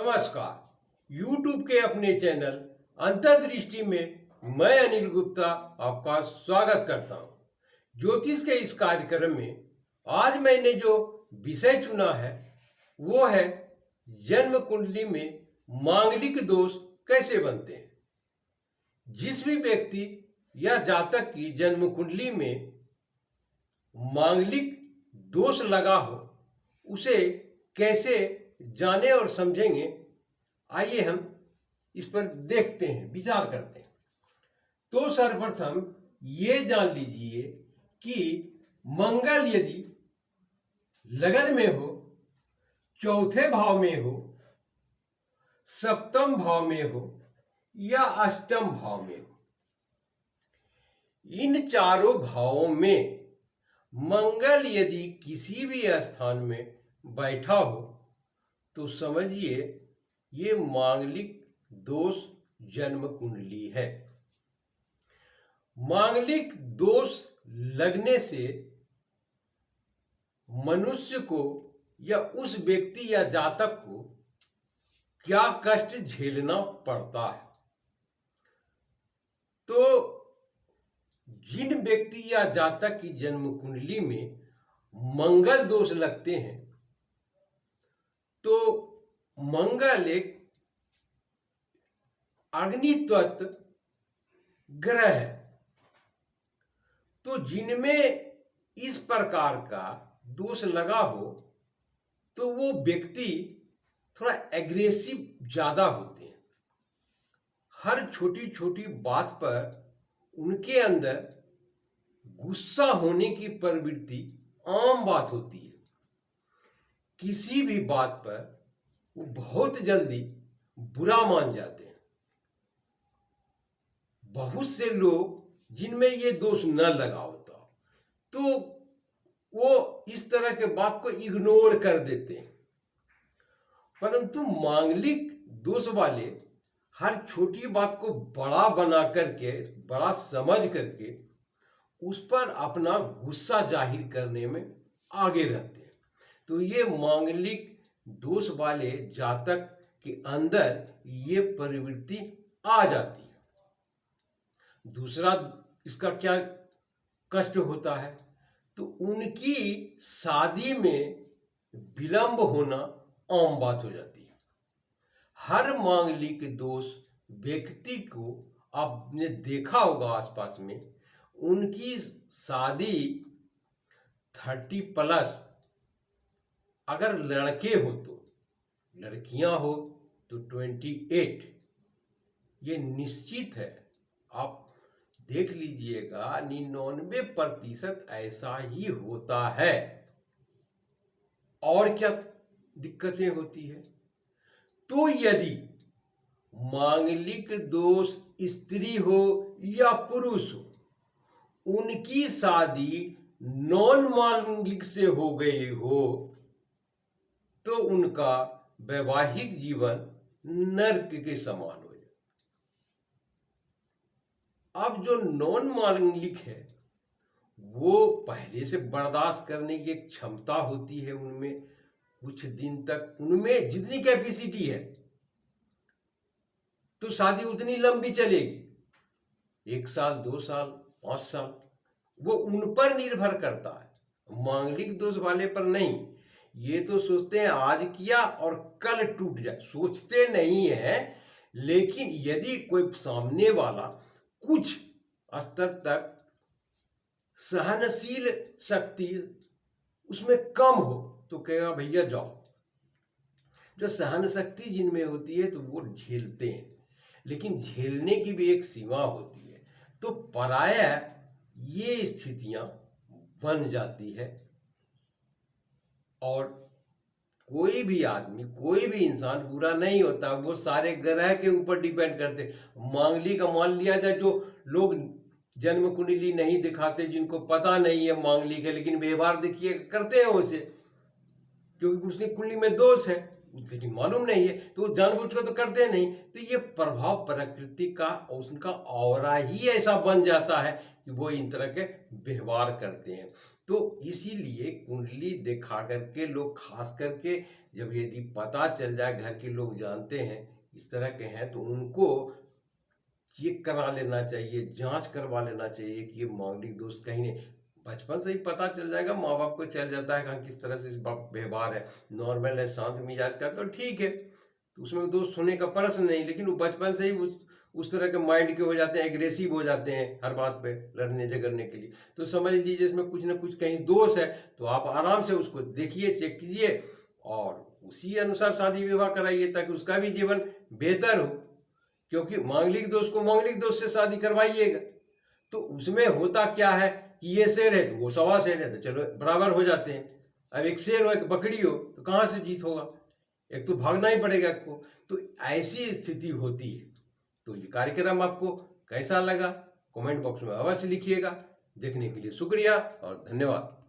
नमस्कार। YouTube के अपने चैनल अंतर्दृष्टि में मैं अनिल गुप्ता आपका स्वागत करता हूं। ज्योतिष के इस कार्यक्रम में आज मैंने जो विषय चुना है वो है जन्म कुंडली में मांगलिक दोष कैसे बनते हैं। जिस भी व्यक्ति या जातक की जन्म कुंडली में मांगलिक दोष लगा हो उसे कैसे जाने और समझेंगे, आइए हम इस पर देखते हैं, विचार करते हैं। तो सर्वप्रथम ये जान लीजिए कि मंगल यदि लगन में हो, चौथे भाव में हो, सप्तम भाव में हो या अष्टम भाव में हो, इन चारों भावों में मंगल यदि किसी भी स्थान में बैठा हो तो समझिए ये मांगलिक दोष जन्म कुंडली है। मांगलिक दोष लगने से मनुष्य को या उस व्यक्ति या जातक को क्या कष्ट झेलना पड़ता है। तो जिन व्यक्ति या जातक की जन्म कुंडली में मंगल दोष लगते हैं तो मंगल एक अग्नि तत्व ग्रह है। तो जिनमें इस प्रकार का दोष लगा हो तो वो व्यक्ति थोड़ा एग्रेसिव ज्यादा होते हैं। हर छोटी छोटी बात पर उनके अंदर गुस्सा होने की प्रवृत्ति आम बात होती है। किसी भी बात पर वो बहुत जल्दी बुरा मान जाते हैं। बहुत से लोग जिनमें ये दोष न लगा होता तो वो इस तरह के बात को इग्नोर कर देते हैं, परंतु मांगलिक दोष वाले हर छोटी बात को बड़ा बना करके, बड़ा समझ करके उस पर अपना गुस्सा जाहिर करने में आगे रहते हैं। तो ये मांगलिक दोष वाले जातक के अंदर ये प्रवृत्ति आ जाती है। दूसरा इसका क्या कष्ट होता है तो उनकी शादी में विलंब होना आम बात हो जाती है। हर मांगलिक दोष व्यक्ति को आपने देखा होगा आसपास में, उनकी शादी 30+ अगर लड़के हो तो, लड़कियां हो तो 28, ये निश्चित है। आप देख लीजिएगा 99% ऐसा ही होता है। और क्या दिक्कतें होती है तो यदि मांगलिक दोष स्त्री हो या पुरुष हो, उनकी शादी नॉन मांगलिक से हो गई हो तो उनका वैवाहिक जीवन नर्क के समान हो जाए। अब जो नॉन मांगलिक है वो पहले से बर्दाश्त करने की एक क्षमता होती है उनमें, कुछ दिन तक उनमें जितनी कैपेसिटी है तो शादी उतनी लंबी चलेगी, 1 साल 2 साल 5 साल, वो उन पर निर्भर करता है, मांगलिक दोष वाले पर नहीं। ये तो सोचते हैं आज किया और कल टूट जाए, सोचते नहीं है। लेकिन यदि कोई सामने वाला कुछ स्तर तक सहनशील शक्ति उसमें कम हो तो कहेगा भैया जाओ। जो सहन शक्ति जिनमें होती है तो वो झेलते हैं, लेकिन झेलने की भी एक सीमा होती है। तो पराया ये स्थितियां बन जाती है और कोई भी आदमी, कोई भी इंसान बुरा नहीं होता, वो सारे ग्रह के ऊपर डिपेंड करते। मांगलिक का मान लिया जाए, जो लोग जन्म कुंडली नहीं दिखाते, जिनको पता नहीं है मांगलिक है, लेकिन व्यवहार देखिए करते हैं उसे, क्योंकि उसकी कुंडली में दोष है लेकिन मालूम नहीं है तो जानबूझकर तो करते नहीं। तो ये प्रभाव प्रकृति का और उसका ऑरा ही ऐसा बन जाता है कि वो इन तरह के व्यवहार करते हैं। तो इसीलिए कुंडली दिखा करके लोग खास करके जब यदि पता चल जाए, घर के लोग जानते हैं इस तरह के हैं, तो उनको चेक करा लेना चाहिए, जांच करवा लेना चाहिए कि ये मांगलिक दोष कहीं नहीं। बचपन से ही पता चल जाएगा, माँ बाप को चल जाता है कहाँ किस तरह से व्यवहार है, नॉर्मल है, शांत मिजाज का, तो ठीक है, तो उसमें दोष होने का प्रश्न नहीं। लेकिन वो बचपन से ही उस तरह के माइंड के हो जाते हैं, एग्रेसिव हो जाते हैं हर बात पे लड़ने झगड़ने के लिए, तो समझ लीजिए इसमें कुछ ना कुछ कहीं दोष है। तो आप आराम से उसको देखिए, चेक कीजिए और उसी अनुसार शादी विवाह कराइए, ताकि उसका भी जीवन बेहतर हो। क्योंकि मांगलिक दोष को मांगलिक दोष से शादी करवाइएगा, तो उसमें होता क्या है कि ये शेर है तो वो सवा शेर है, तो चलो बराबर हो जाते हैं। अब एक शेर हो एक बकरी हो तो कहाँ से जीत होगा, एक तो भागना ही पड़ेगा आपको। तो ऐसी स्थिति होती है। तो ये कार्यक्रम आपको कैसा लगा, कमेंट बॉक्स में अवश्य लिखिएगा। देखने के लिए शुक्रिया और धन्यवाद।